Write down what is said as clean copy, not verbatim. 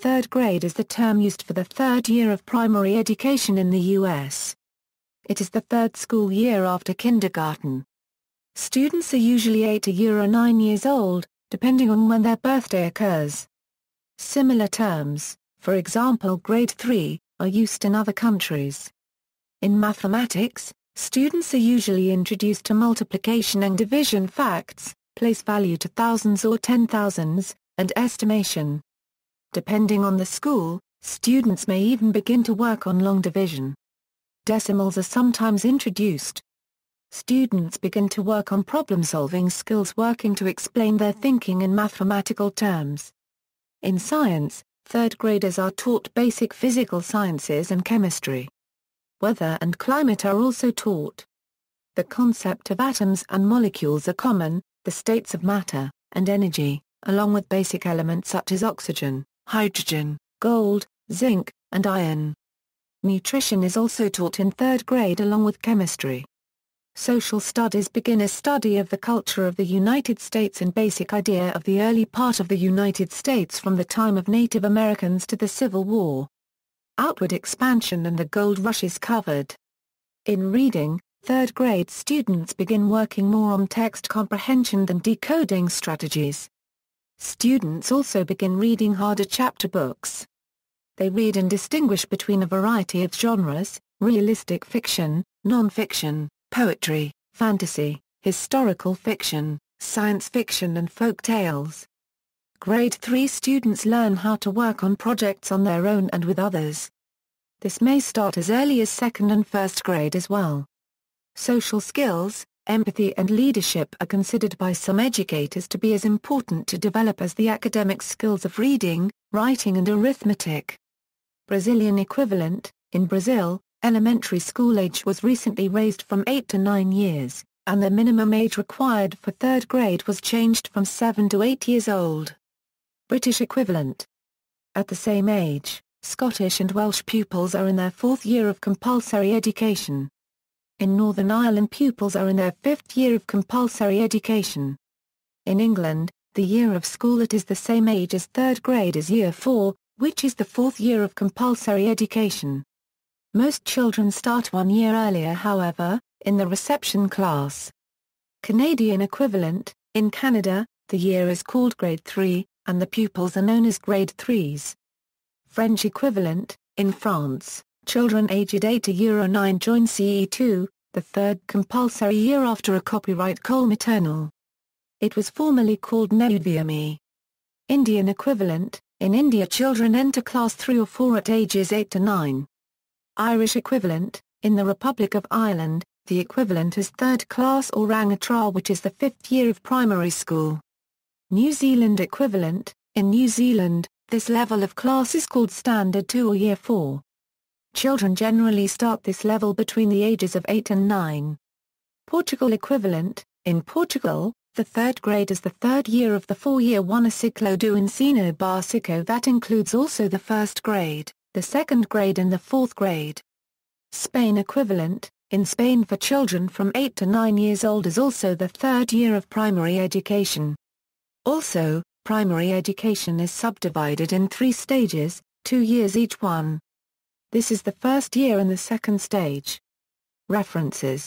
Third grade is the term used for the third year of primary education in the U.S. It is the third school year after kindergarten. Students are usually 8 to 9 years old, depending on when their birthday occurs. Similar terms, for example grade 3, are used in other countries. In mathematics, students are usually introduced to multiplication and division facts, place value to thousands or 10,000s, and estimation. Depending on the school, students may even begin to work on long division. Decimals are sometimes introduced. Students begin to work on problem-solving skills, working to explain their thinking in mathematical terms. In science, third graders are taught basic physical sciences and chemistry. Weather and climate are also taught. The concept of atoms and molecules are common, the states of matter and energy, along with basic elements such as oxygen, hydrogen, gold, zinc, and iron. Nutrition is also taught in third grade along with chemistry. Social studies begin a study of the culture of the United States and basic idea of the early part of the United States from the time of Native Americans to the Civil War. Outward expansion and the gold rush is covered. In reading, third grade students begin working more on text comprehension than decoding strategies. Students also begin reading harder chapter books. They read and distinguish between a variety of genres: realistic fiction, non-fiction, poetry, fantasy, historical fiction, science fiction and folk tales. Grade 3 students learn how to work on projects on their own and with others. This may start as early as second and first grade as well. Social skills, empathy and leadership are considered by some educators to be as important to develop as the academic skills of reading, writing and arithmetic. Brazilian equivalent: in Brazil, elementary school age was recently raised from 8 to 9 years, and the minimum age required for third grade was changed from 7 to 8 years old. British equivalent: at the same age, Scottish and Welsh pupils are in their fourth year of compulsory education. In Northern Ireland pupils are in their fifth year of compulsory education. In England, the year of school that is the same age as third grade is year 4, which is the fourth year of compulsory education. Most children start 1 year earlier, however, in the reception class. Canadian equivalent: in Canada, the year is called grade 3, and the pupils are known as grade 3s. French equivalent: in France, children aged 8 to 9 join CE2, the third compulsory year after a copyright École maternelle. It was formerly called Neuvième. Indian equivalent: in India children enter class 3 or 4 at ages 8 to 9. Irish equivalent: in the Republic of Ireland, the equivalent is third class or rang atra, which is the fifth year of primary school. New Zealand equivalent: in New Zealand, this level of class is called Standard 2 or Year 4. Children generally start this level between the ages of 8 and 9. Portugal equivalent: in Portugal, the third grade is the third year of the 4-year One Ciclo do Ensino Básico that includes also the first grade, the second grade and the fourth grade. Spain equivalent: in Spain for children from 8 to 9 years old is also the third year of primary education. Also, primary education is subdivided in 3 stages, 2 years each one. This is the first year and the second stage. References